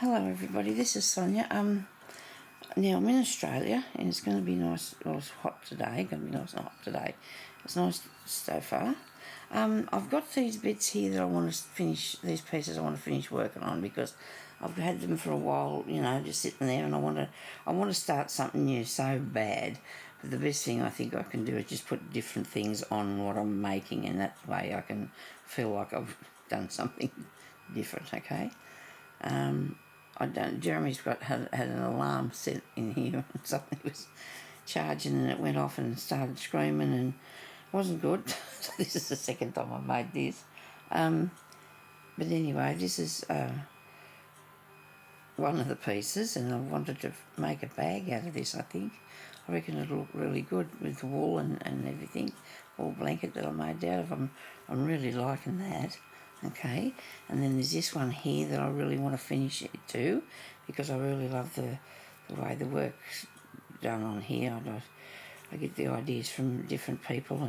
Hello everybody, this is Sonya. Now I'm in Australia and it's going to be nice. Well, it's hot today. Going to be nice and hot today. It's nice so far. I've got these bits here that I want to finish. These pieces I want to finish working on because I've had them for a while. You know, just sitting there, and I want to start something new so bad. But the best thing I think I can do is just put different things on what I'm making, and that way I can feel like I've done something different. Okay. Jeremy's had an alarm set in here and something was charging and it went off and started screaming and it wasn't good. So this is the second time I've made this. But anyway, this is one of the pieces and I wanted to make a bag out of this, I think. I reckon it'll look really good with the wool and everything, wool blanket that I made out of. I'm really liking that. Okay, and then there's this one here that I really want to finish it too because I really love the way the work's done on here. I get the ideas from different people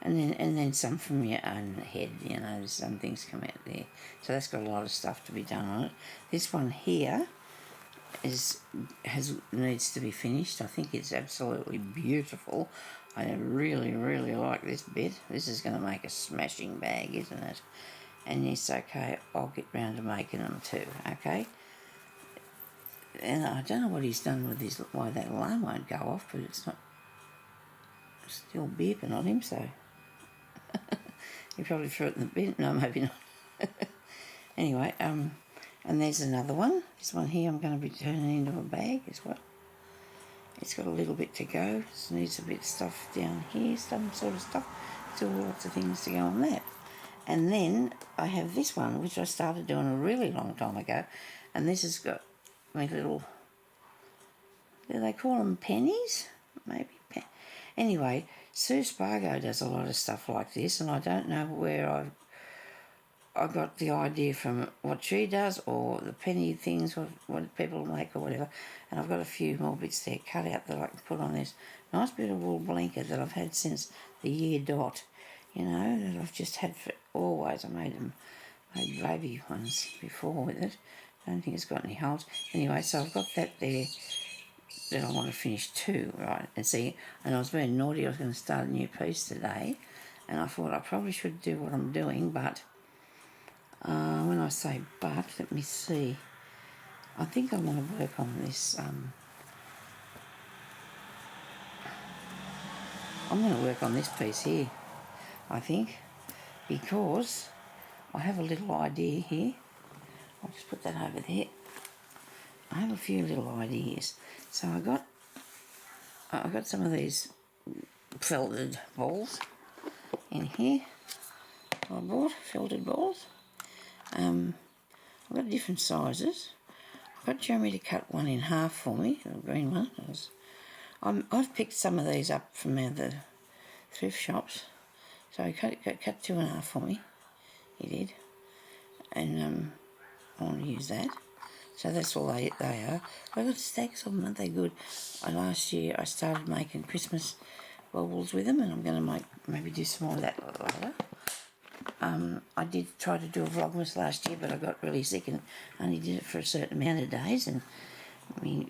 and then some from your own head, you know, some things come out there. So that's got a lot of stuff to be done on it. This one here needs to be finished. I think it's absolutely beautiful. I really, really like this bit. This is going to make a smashing bag, isn't it? And yes, okay, I'll get round to making them too, okay? And I don't know what he's done with this, why that alarm won't go off, but it's not still beeping on him, so he probably threw it in the bin. No, maybe not. Anyway, and there's another one. This one here I'm going to be turning into a bag as well. It's got a little bit to go. It needs a bit of stuff down here, some sort of stuff. Still lots of things to go on that. And then I have this one, which I started doing a really long time ago, and this has got my little, do they call them pennies? Maybe. Anyway, Sue Spargo does a lot of stuff like this, and I don't know where I got the idea from what she does or the penny things, what people make or whatever. And I've got a few more bits there cut out that I can put on this nice bit of wool blanket that I've had since the year dot. You know, that I've just had for always. I made baby ones before with it. I don't think it's got any holes. Anyway, so I've got that there that I want to finish too, right? And see, and I was very naughty. I was going to start a new piece today, and I thought I probably should do what I'm doing, but when I say but, let me see. I think I want to work on this. I'm going to work on this piece here, I think, because I have a little idea here. I'll just put that over there. I have a few little ideas. So I got some of these felted balls in here. I bought felted balls. I've got different sizes. I got Jeremy to cut one in half for me, the green one. I've picked some of these up from the thrift shops. So he cut 2.5 for me. He did. And I want to use that. So that's all they are. I've got stacks of them, aren't they good? Last year I started making Christmas baubles with them, and I'm going to maybe do some more of that later. I did try to do a vlogmas last year, but I got really sick and only did it for a certain amount of days, and my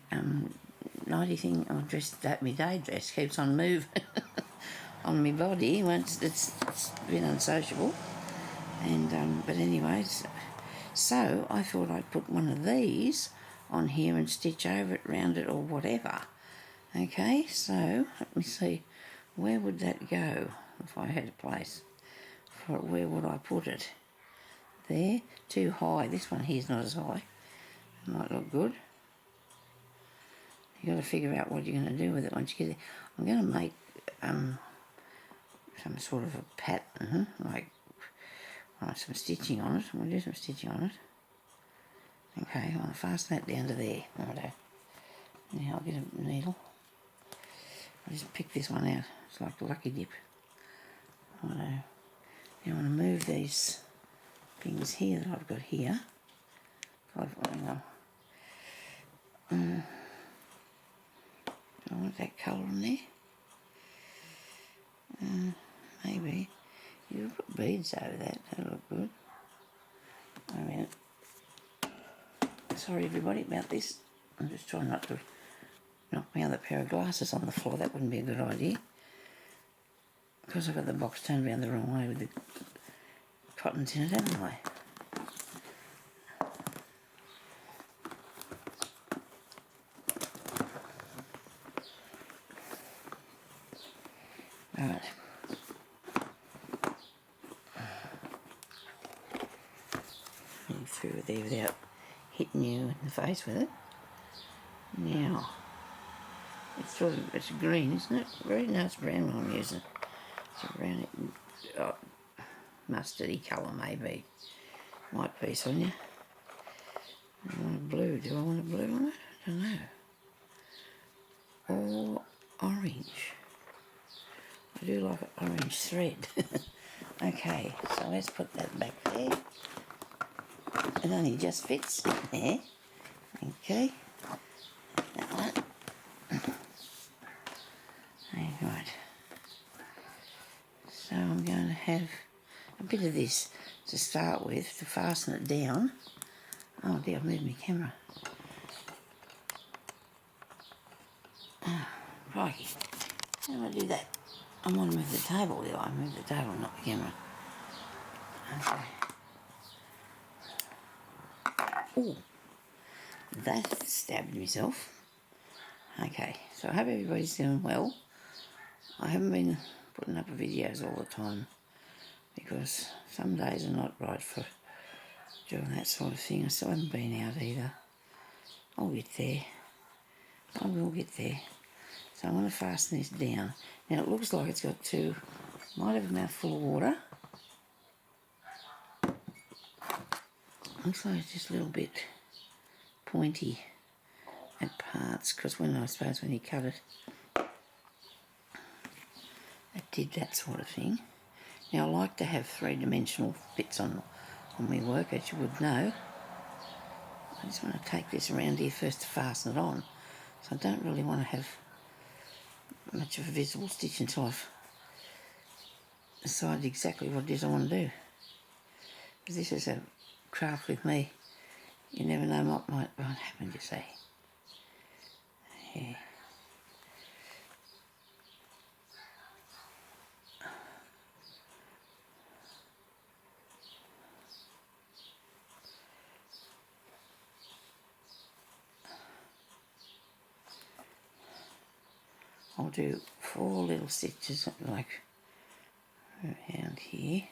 nighty thing, my day dress keeps on moving on my body once it's been unsociable. And but anyways, so I thought I'd put one of these on here and stitch over it, round it, or whatever. Okay, so let me see, where would that go if I had a place for it? Where would I put it? There, too high. This one here's not as high. It might look good. You got to figure out what you're going to do with it once you get there. I'm going to make some sort of a pattern, like some stitching on it. I'm going to do some stitching on it. Okay, I want to fasten that down to there. Righto. Now I'll get a needle. I'll just pick this one out. It's like a lucky dip. Righto. Now I want to move these things here that I've got here. Do I want that colour in there? Maybe. You could put beads over that. That'll look good. I mean, Sorry everybody about this. I'm just trying not to knock my other pair of glasses on the floor. That wouldn't be a good idea. Because I've got the box turned around the wrong way with the cottons in it, haven't I? Right. Getting through there without hitting you in the face with it. Now, it's green, isn't it? Green? No, it's brown one I'm using. It's a brown, mustardy colour maybe. Might be, Sonya. I want a blue. Do I want a blue on it? I don't know. Or orange. I do like an orange thread. Okay, so let's put that back there. It only just fits in there. Okay. That one. Right. So I'm going to have a bit of this to start with to fasten it down. Oh dear, I've moved my camera. Oh, crikey. How do I do that? I want to move the table, do I? Move the table, not the camera. Okay. Oh, that stabbed myself. Okay, so I hope everybody's doing well. I haven't been putting up videos all the time because some days are not right for doing that sort of thing. I still haven't been out either. I'll get there. I will get there. So I'm going to fasten this down. Now it looks like it's got two, might have a mouthful of water. Looks like it's just a little bit pointy at parts because I suppose when you cut it, it did that sort of thing. Now I like to have three-dimensional bits on my work, as you would know. I just want to take this around here first to fasten it on. So I don't really want to have much of a visible stitch until I've decided exactly what it is I want to do. Because this is a craft with me. You never know what might happen, you see. Yeah. I'll do 4 little stitches like around here.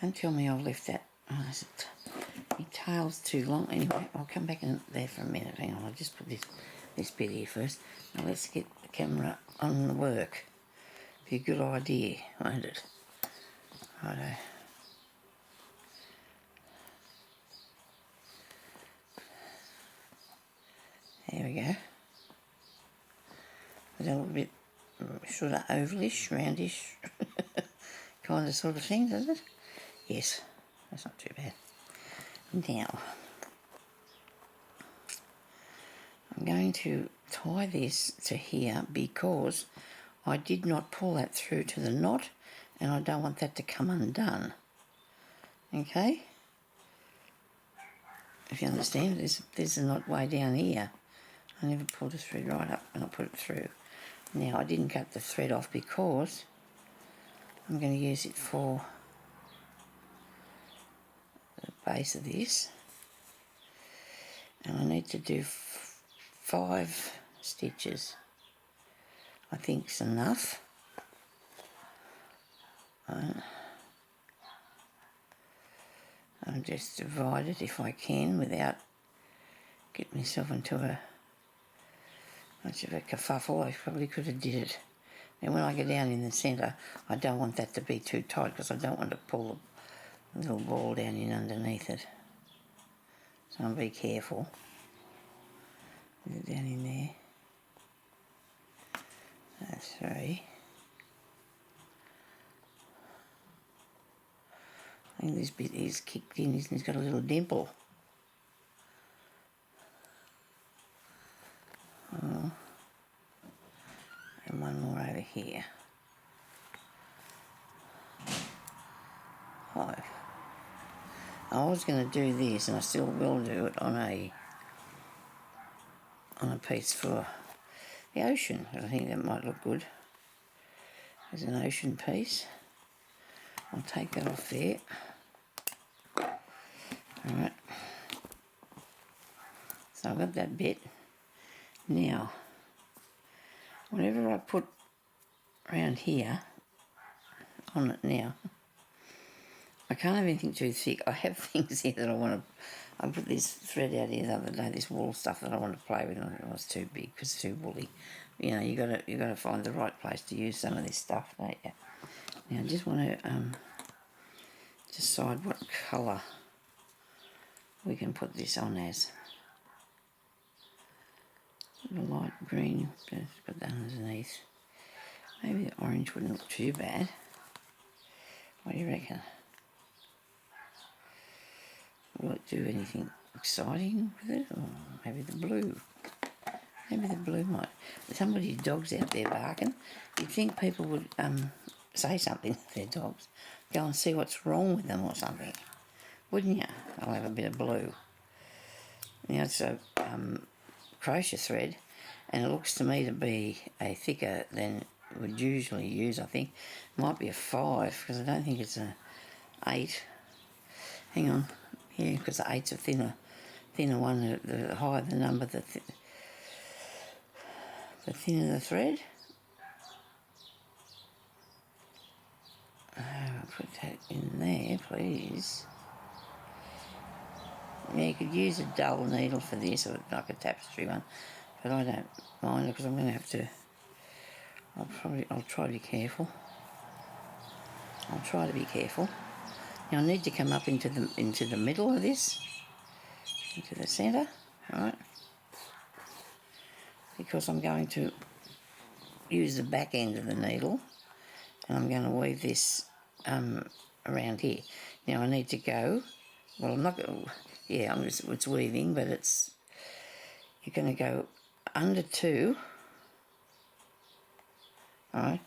Don't tell me I've left that. Oh, is it? My tail's too long. Anyway, I'll come back in there for a minute. Hang on, I'll just put this bit here first. Now let's get the camera on the work. Be a good idea, won't it? Righto. There we go. Is that a little bit sort of ovalish, roundish kind of sort of thing, does it? Yes, that's not too bad. Now, I'm going to tie this to here because I did not pull that through to the knot and I don't want that to come undone. Okay? If you understand, there's a knot way down here. I never pulled the thread right up and I put it through. Now, I didn't cut the thread off because I'm going to use it for the base of this. And I need to do 5 stitches. I think it's enough. I'll just divide it if I can without getting myself into much of a kerfuffle. I probably could have did it. And when I go down in the centre, I don't want that to be too tight because I don't want to pull the little ball down in underneath it. So I'll be careful. Put it down in there. That's 3. I think this bit is kicked in, isn't it? It's got a little dimple. Oh. And one more over here. 5. I was going to do this, and I still will do it on a piece for the ocean. I think that might look good as an ocean piece. I'll take that off there. Alright. So I've got that bit. Now, whatever I put around here on it now, I can't have anything too thick. I have things here that I want to... I put this thread out here the other day, this wool stuff that I want to play with, and it was too big because it's too woolly. You know, you got to find the right place to use some of this stuff, don't you? Now I just want to decide what colour we can put this on as. A light green, just put that underneath. Maybe the orange wouldn't look too bad. What do you reckon? Will it do anything exciting with it? Or maybe the blue? Maybe the blue might. Somebody's dog's out there barking. You'd think people would say something to their dogs. Go and see what's wrong with them or something. Wouldn't you? I'll have a bit of blue. Now it's a crochet thread, and it looks to me to be a thicker than we'd usually use, I think. Might be a 5, because I don't think it's a 8. Hang on. Yeah, because the 8's a thinner one. The higher the number, the thinner the thread. Put that in there, please. Yeah, you could use a dull needle for this, or like a tapestry one, but I don't mind it because I'm going to have to. I'll try to be careful. Now I need to come up into the middle of this, into the centre, right? Because I'm going to use the back end of the needle, and I'm going to weave this around here. Now I need to go. Well, I'm not going to. Yeah, it's weaving, but you're going to go under 2, right,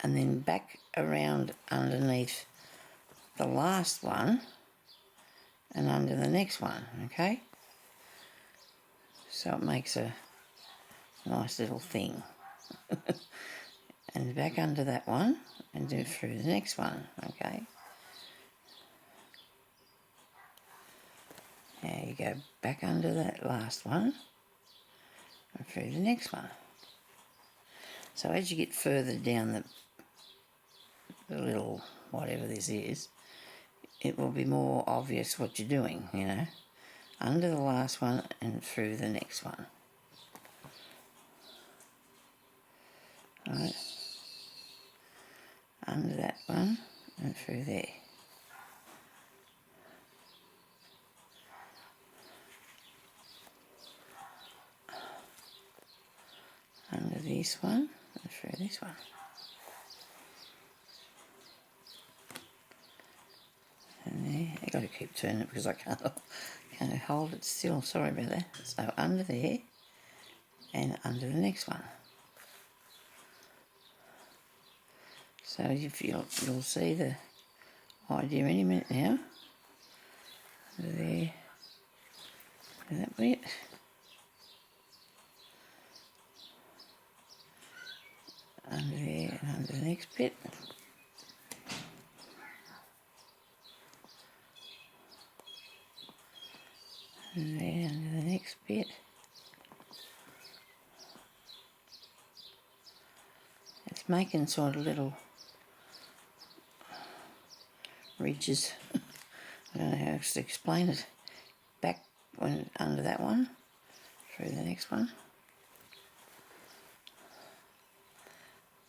and then back around underneath the last one and under the next one, okay? So it makes a nice little thing. And back under that one and do through the next one, okay? There you go, back under that last one and through the next one. So as you get further down the little whatever this is, it will be more obvious what you're doing, you know. Under the last one and through the next one. Right. Under that one and through there. Under this one and through this one. And there, I've got to keep turning it because I can't hold it still, sorry about that. So under there and under the next one. So if you'll see the idea any minute now. Under there, that bit. Under there and under the next bit. And there under the next bit. It's making sort of little ridges. I don't know how else to explain it. Back one under that one, through the next one.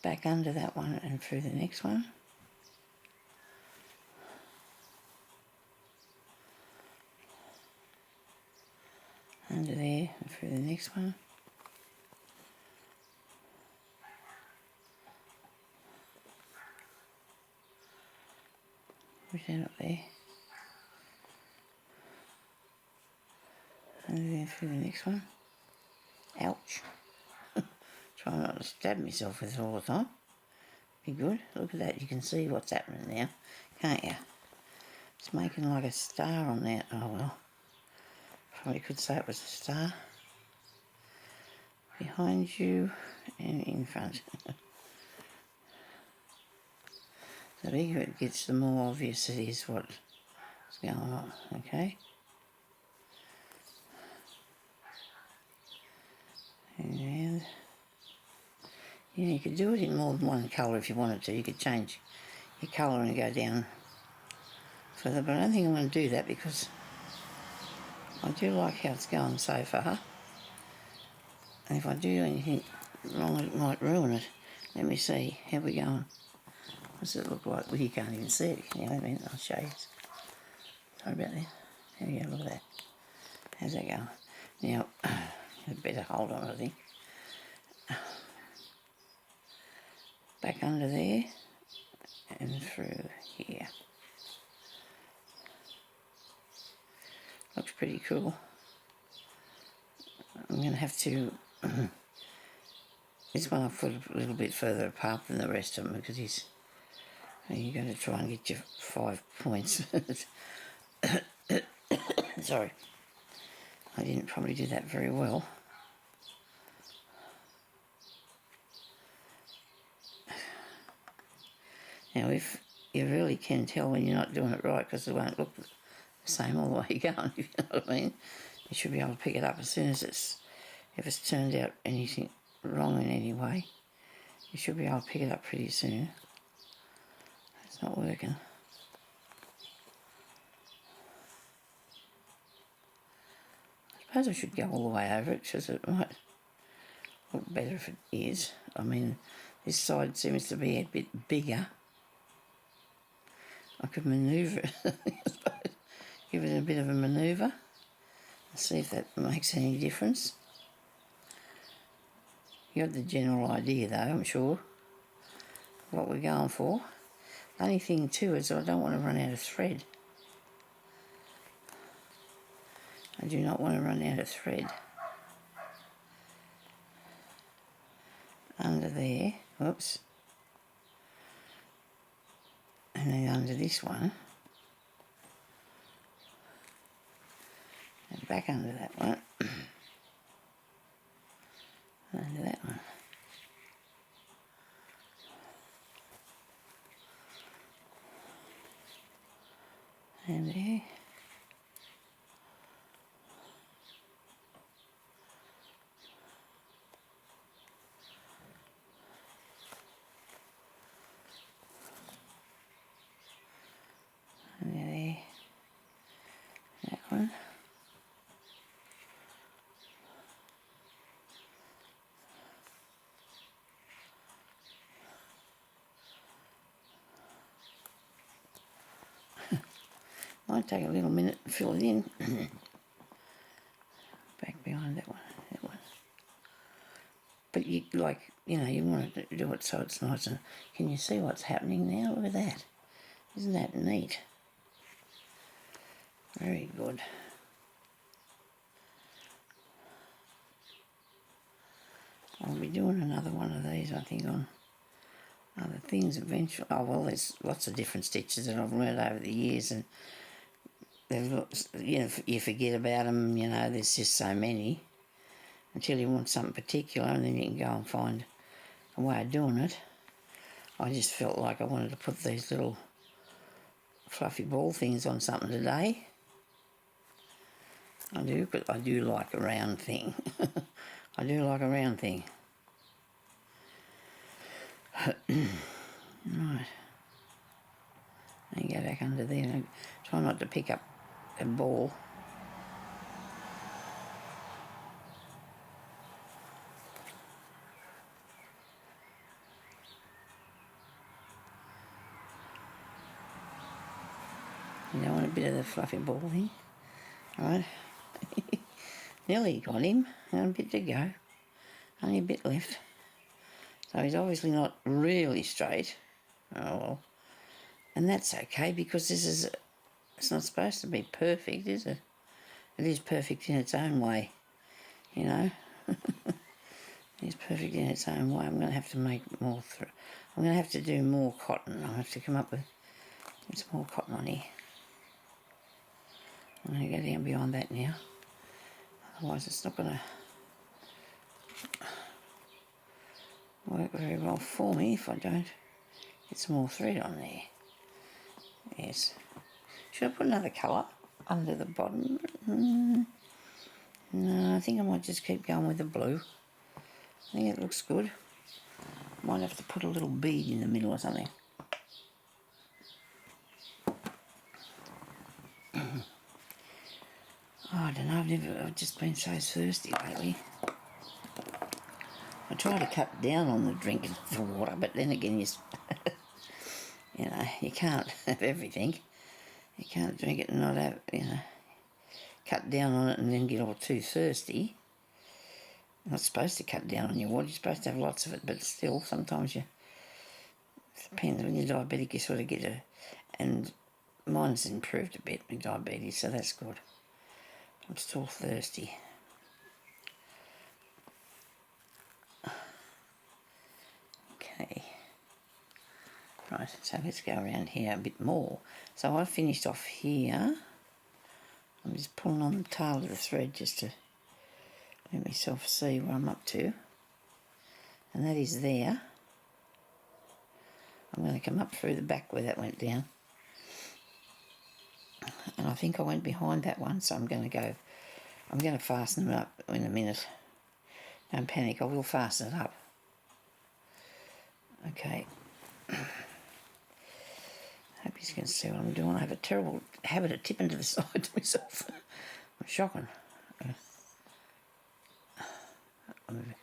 Back under that one and through the next one. Under there and through the next one. Push that up there. And then through the next one. Ouch. Try not to stab myself with it all the time. Be good. Look at that. You can see what's happening now, can't you? it's making like a star on that. Oh well, probably could say it was a star. Behind you and in front. The bigger it gets, the more obvious it is what's going on, okay? And you could do it in more than one colour if you wanted to. You could change your colour and go down further, but I don't think I'm going to do that because I do like how it's going so far. And if I do anything wrong, it might ruin it. Let me see. How we going? What's it look like? Well, you can't even see it. You know what I mean? I'll show you. Sorry about that. There you go, look at that. How's that going? Now, a better hold on, I think. Back under there and through here. Looks pretty cool. I'm going to have to... this one I've put a little bit further apart than the rest of them because you're going to try and get your 5 points. Sorry. I didn't probably do that very well. Now, if you really can tell when you're not doing it right because it won't look the same all the way you're going, if you know what I mean, you should be able to pick it up as soon as if it's turned out anything wrong in any way, you should be able to pick it up pretty soon. It's not working. I suppose I should go all the way over it because it might look better if it is. I mean, this side seems to be a bit bigger. I could manoeuvre it, I suppose. Give it a bit of a manoeuvre and see if that makes any difference. You got the general idea though, I'm sure, what we're going for. The only thing too is I don't want to run out of thread. I do not want to run out of thread. Under there, whoops. And then under this one. And back under that one. And under that one. And there. And there. That one. Might take a little minute to fill it in. Back behind that one, that one. But you you want to do it so it's nice. And can you see what's happening now? Look at that. Isn't that neat? Very good. I'll be doing another one of these, I think, on other things eventually. Oh, well, there's lots of different stitches that I've learned over the years, and you forget about them, there's just so many until you want something particular, and then you can go and find a way of doing it. I just felt like I wanted to put these little fluffy ball things on something today. I do, but I do like a round thing. I do like a round thing. Right. And go back under there and try not to pick up a ball. You don't want a bit of the fluffy ball thing. Right. Nearly got him. A bit to go. Only a bit left. So he's obviously not really straight. Oh well. And that's okay because it's not supposed to be perfect, is it? It is perfect in its own way, It's perfect in its own way. I'm going to have to make more... I'm going to have to do more cotton. I'll have to come up with some more cotton on here. I'm going to go down behind that now. Otherwise it's not going to work very well for me if I don't get some more thread on there. Yes. Should I put another colour under the bottom? No, I think I might just keep going with the blue. I think it looks good. Might have to put a little bead in the middle or something. Oh, I don't know, I've just been so thirsty lately. I try to cut down on the drinking of water, but then again, you know, you can't have everything. You can't drink it and not have, you know, cut down on it and then get all too thirsty. You're not supposed to cut down on your water, you're supposed to have lots of it, but still, sometimes it depends. When you're diabetic, you sort of get and mine's improved a bit with diabetes, so that's good. I'm still thirsty. Okay. Right, so let's go around here a bit more. So I finished off here. I'm just pulling on the tail of the thread just to let myself see what I'm up to. And that is there. I'm going to come up through the back where that went down. And I think I went behind that one, so I'm going to fasten it up in a minute. Don't panic, I will fasten it up. Okay. Hope you can see what I'm doing. I have a terrible habit of tipping to the side to myself. I'm shocking. I'm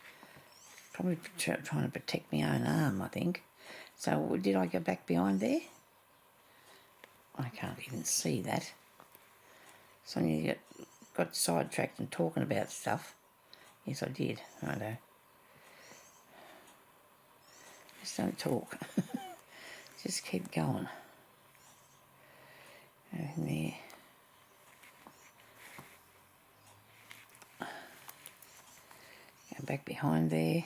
probably trying to protect my own arm, I think. So did I go back behind there? I can't even see that. Sonya got sidetracked and talking about stuff. Yes, I did. Righto. Just don't talk. Just keep going. Over there. Go back behind there.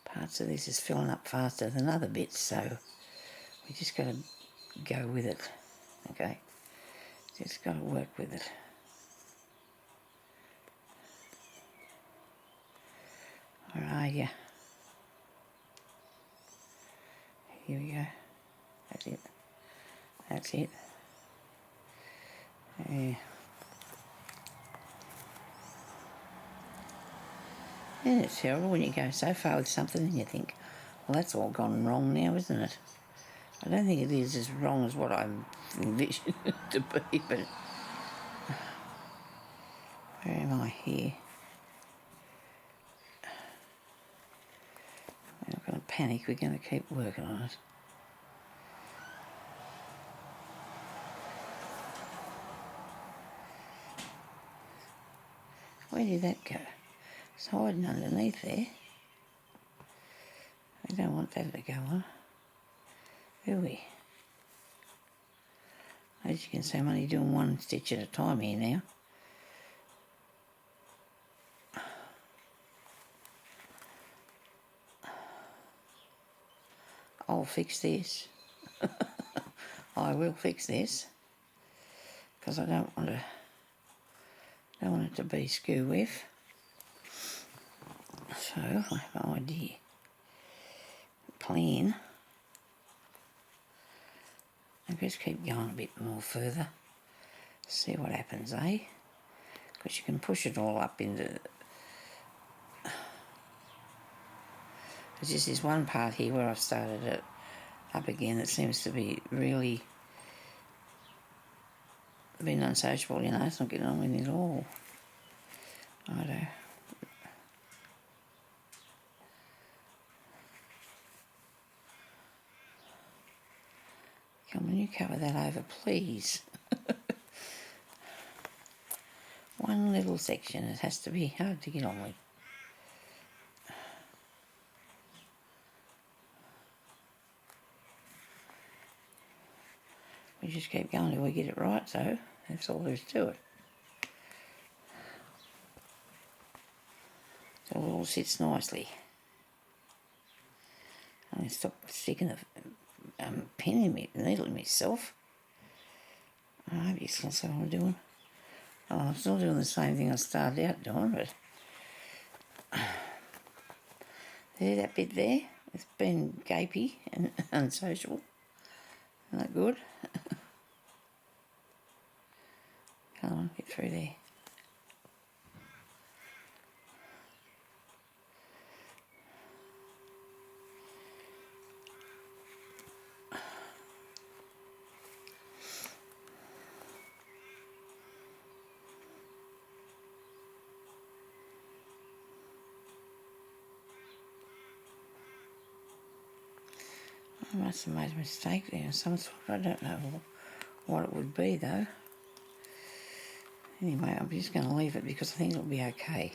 Parts of this is filling up faster than other bits, so we just got to go with it. Okay, just got to work with it. Where are you? Here we go. That's it. That's it. Yeah. Isn't it terrible when you go so far with something and you think, well, that's all gone wrong now, isn't it? I don't think it is as wrong as what I envisioned it to be, but where am I here? We're not going to panic, we're going to keep working on it. Where did that go? It's hiding underneath there. We don't want that to go on, do we? As you can see, I'm only doing one stitch at a time here now. I'll fix this. I will fix this because I don't want it to be skew with. So I have an idea. Plan. I just keep going a bit more further. See what happens, eh? Because you can push it all up into. There's just this one part here where I've started it up again that seems to be really being unsociable, you know, it's not getting on with it at all. Righto. Come on, you cover that over, please. One little section, it has to be hard to get on with. We just keep going till we get it right, so that's all there is to it. so it all sits nicely. I'm going to stop sticking a pen in me, needle in myself. I hope you can see what I'm doing. Oh, I'm still doing the same thing I started out doing, but see that bit there? It's been gapey and unsocial. Isn't that good? Come on, get through there. I must have made a mistake there of some sort. I don't know what it would be though. Anyway, I'm just going to leave it because I think it'll be okay.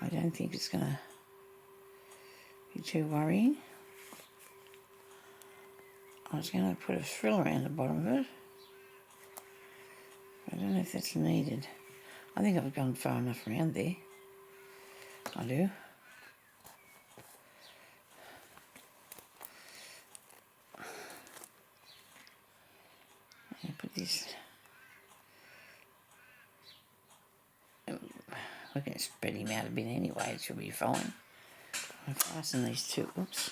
I don't think it's going to be too worrying. I was going to put a frill around the bottom of it. I don't know if that's needed. I think I've gone far enough around there. I do. Put this. We're going to spread him out a bit anyway. It should be fine. I'll fasten these two. Oops.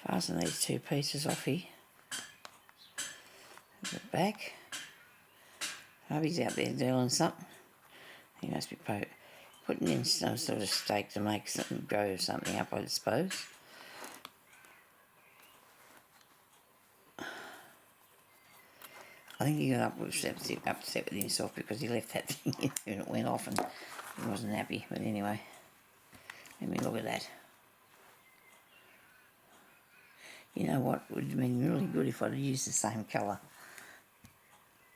Fasten these two pieces off here. At the back. Hubby's out there doing something. He must be putting in some sort of stake to make something grow something up, I suppose. I think he got upset with himself because he left that thing in and it went off and he wasn't happy. But anyway, let me look at that. You know what would have been really good if I'd have used the same colour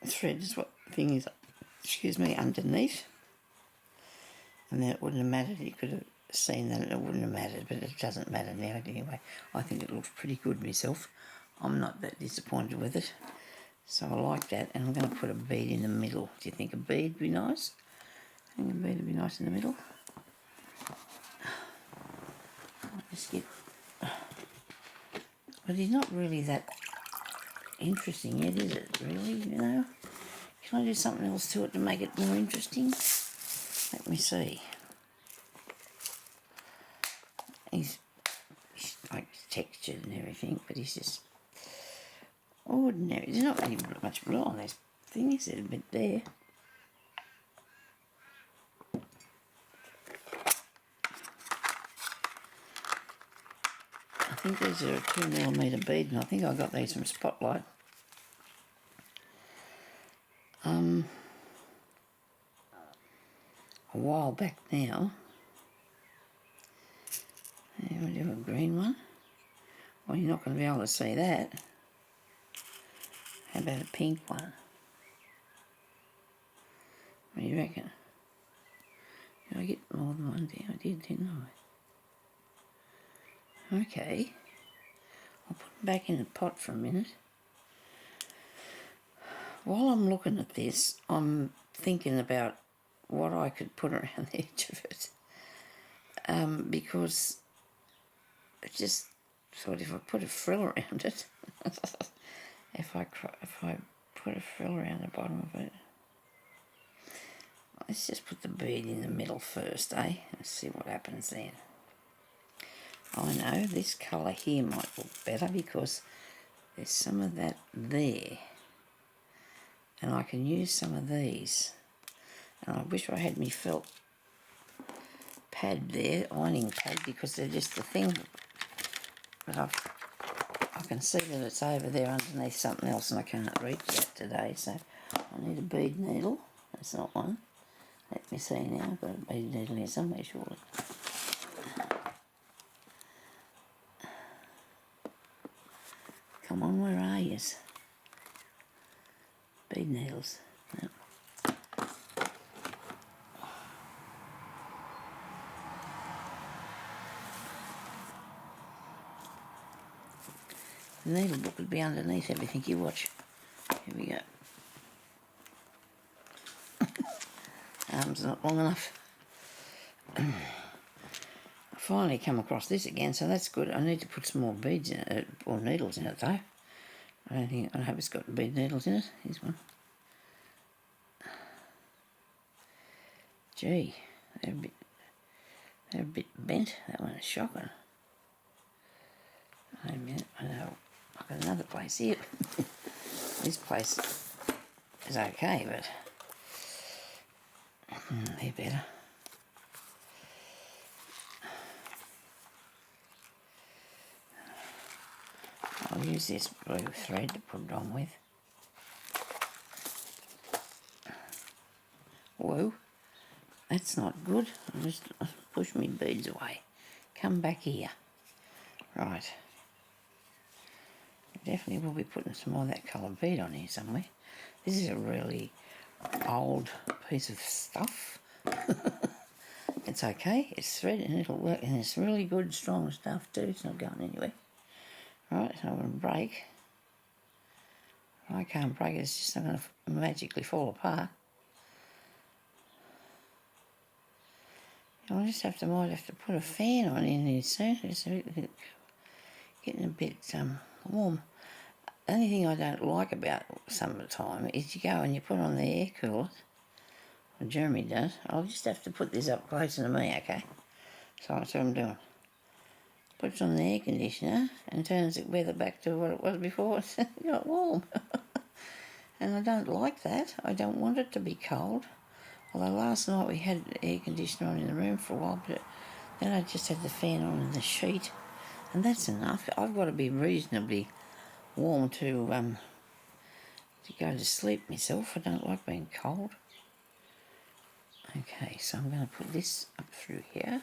thread as what the thing is, excuse me, underneath. And then it wouldn't have mattered. You could have seen that it wouldn't have mattered, but it doesn't matter now anyway. I think it looks pretty good myself. I'm not that disappointed with it. So I like that, and I'm going to put a bead in the middle. Do you think a bead would be nice? I think a bead would be nice in the middle. I'll just get... But he's not really that interesting yet, is it, really, you know? Can I do something else to it to make it more interesting? Let me see. He's like textured and everything, but he's just ordinary. There's not really much blue on this thing, is there? A bit there. I think these are a 2mm bead, and I think I got these from Spotlight. A while back now. And we'll do a green one. Well, you're not going to be able to see that. How about a pink one? What do you reckon? Did I get more than one there? I did, didn't I? Okay. I'll put them back in the pot for a minute. While I'm looking at this, I'm thinking about what I could put around the edge of it. Because I just thought if I put a frill around it, if I put a frill around the bottom of it, let's just put the bead in the middle first, eh? Let's see what happens then. I know this colour here might look better because there's some of that there, and I can use some of these. And I wish I had my felt pad there, ironing pad, because they're just the thing. But I can see that it's over there underneath something else and I can't reach that today, so I need a bead needle. That's not one. Let me see now. I've got a bead needle here somewhere, surely. Come on, where are you? Bead needles. No. The needle book would be underneath everything. You watch. Here we go. Arm's not long enough. I finally come across this again, so that's good. I need to put some more beads in it, or needles in it though. I hope it's got bead needles in it. Here's one. Gee, they're a bit bent. That one is shocking. Wait a minute, I know. I've got another place here. This place is okay, but they're better. I'll use this blue thread to put it on with. Whoa, that's not good. I just push my beads away. Come back here. Right. Definitely will be putting some more of that coloured bead on here somewhere. This is a really old piece of stuff. It's okay, it's thread and it'll work, and it's really good strong stuff too. It's not going anywhere. Right, so I'm going to break. I can't break it, it's just not going to magically fall apart. I'll just might have to put a fan on in here soon. It's getting a bit warm. The only thing I don't like about summertime is you go and you put on the air cooler, or Jeremy does. I'll just have to put this up closer to me, okay? So that's what I'm doing. Puts on the air conditioner and turns the weather back to what it was before it got warm. And I don't like that. I don't want it to be cold. Although last night we had the air conditioner on in the room for a while, but then I just had the fan on in the sheet, and that's enough. I've got to be reasonably warm to go to sleep myself. I don't like being cold. Okay, so I'm going to put this up through here,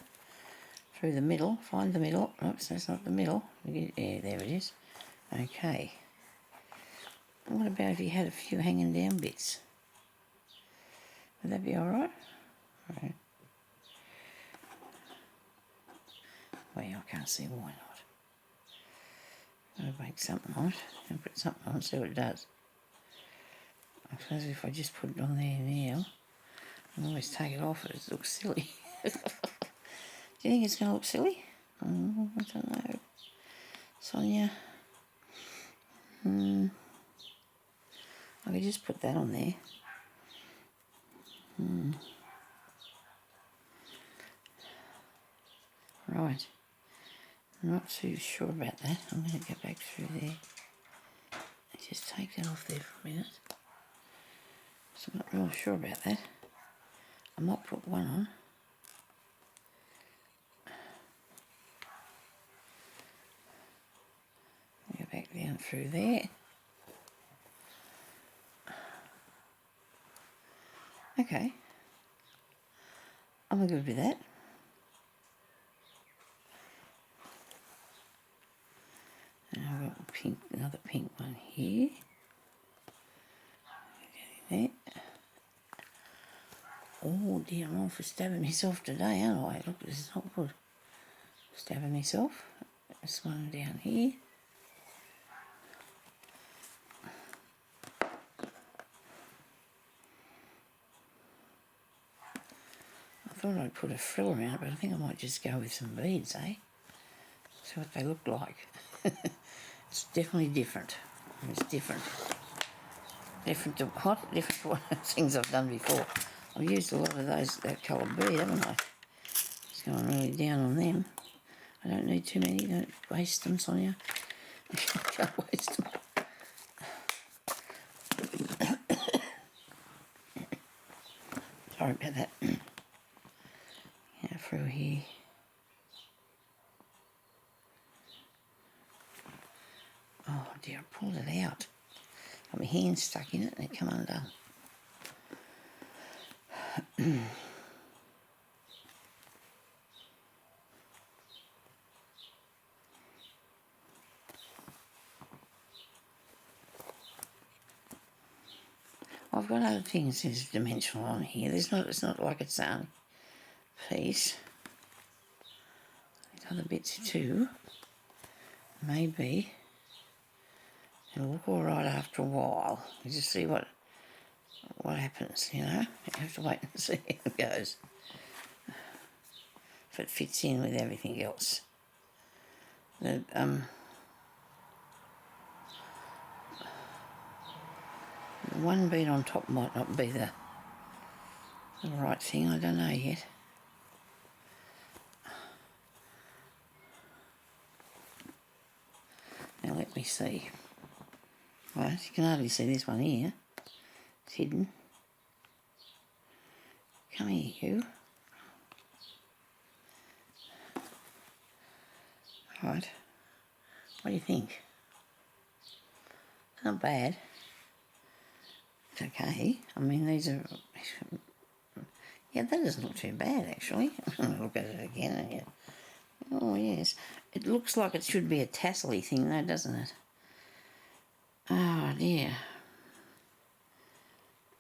through the middle. Find the middle. Oops, that's not the middle. Yeah, there it is. Okay. What about if you had a few hanging down bits? Would that be alright? Right. Well, I can't see why not. I'll make something on it and put something on and see what it does. I suppose if I just put it on there now, I can always take it off, it looks silly. Do you think it's going to look silly? I don't know. Sonya? I could just put that on there. Right. I'm not too sure about that. I'm going to go back through there. Just take that off there for a minute. So I'm not real sure about that. I might put one on. Go back down through there. Okay. I'm good with that. And I've got pink, another pink one here. There. Oh dear, I'm all for stabbing myself today, aren't I? Look, this is not good. Stabbing myself. This one down here. I thought I'd put a frill around it, but I think I might just go with some beads, eh? See what they look like. It's definitely different. It's different. Different to what? Different to what things I've done before. I've used a lot of that coloured bead, haven't I? Just going really down on them. I don't need too many. Don't waste them, Sonya. Can't waste them. Sorry about that. Yeah, through here. Oh dear, I pulled it out. Got my hand stuck in it and it come undone. I've got other things that's dimensional on here. It's not like it's the only piece. There's other bits too. Maybe it'll look alright after a while. You just see what happens, you know. You have to wait and see how it goes. if it fits in with everything else. The one bead on top might not be the right thing, I don't know yet. Now let me see. Right, you can hardly see this one here. It's hidden. Come here, you. Right. What do you think? It's not bad. It's okay. I mean, these are... Yeah, that doesn't look too bad, actually. Look at it again. Yeah. Oh, yes. It looks like it should be a tassel-y thing, though, doesn't it? Oh, dear.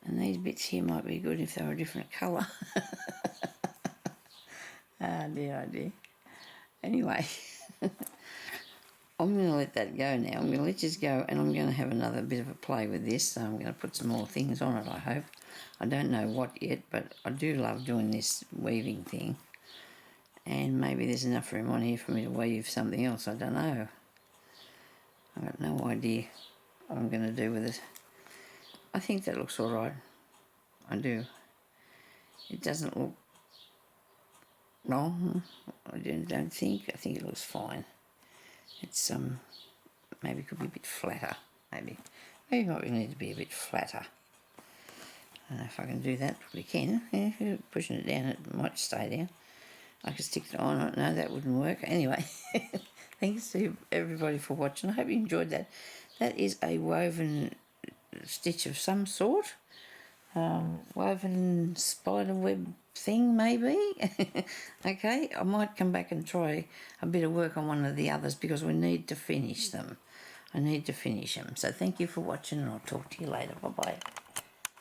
And these bits here might be good if they were a different colour. Oh, dear, oh, dear. Anyway, I'm going to let that go now. I'm going to let this go, and I'm going to have another bit of a play with this. So I'm going to put some more things on it, I hope. I don't know what yet, but I do love doing this weaving thing. And maybe there's enough room on here for me to weave something else. I don't know. I've got no idea what I'm going to do with it. I think that looks all right. I do. It doesn't look wrong. I don't think. I think it looks fine. It's maybe it could be a bit flatter. Maybe it might really need to be a bit flatter. I don't know if I can do that. Probably can. Yeah, pushing it down, it might stay down. I could stick it on. No, that wouldn't work. Anyway, thanks to everybody for watching. I hope you enjoyed that. That is a woven stitch of some sort. Woven spider web thing, maybe. Okay, I might come back and try a bit of work on one of the others because we need to finish them. I need to finish them. So thank you for watching, and I'll talk to you later. Bye-bye.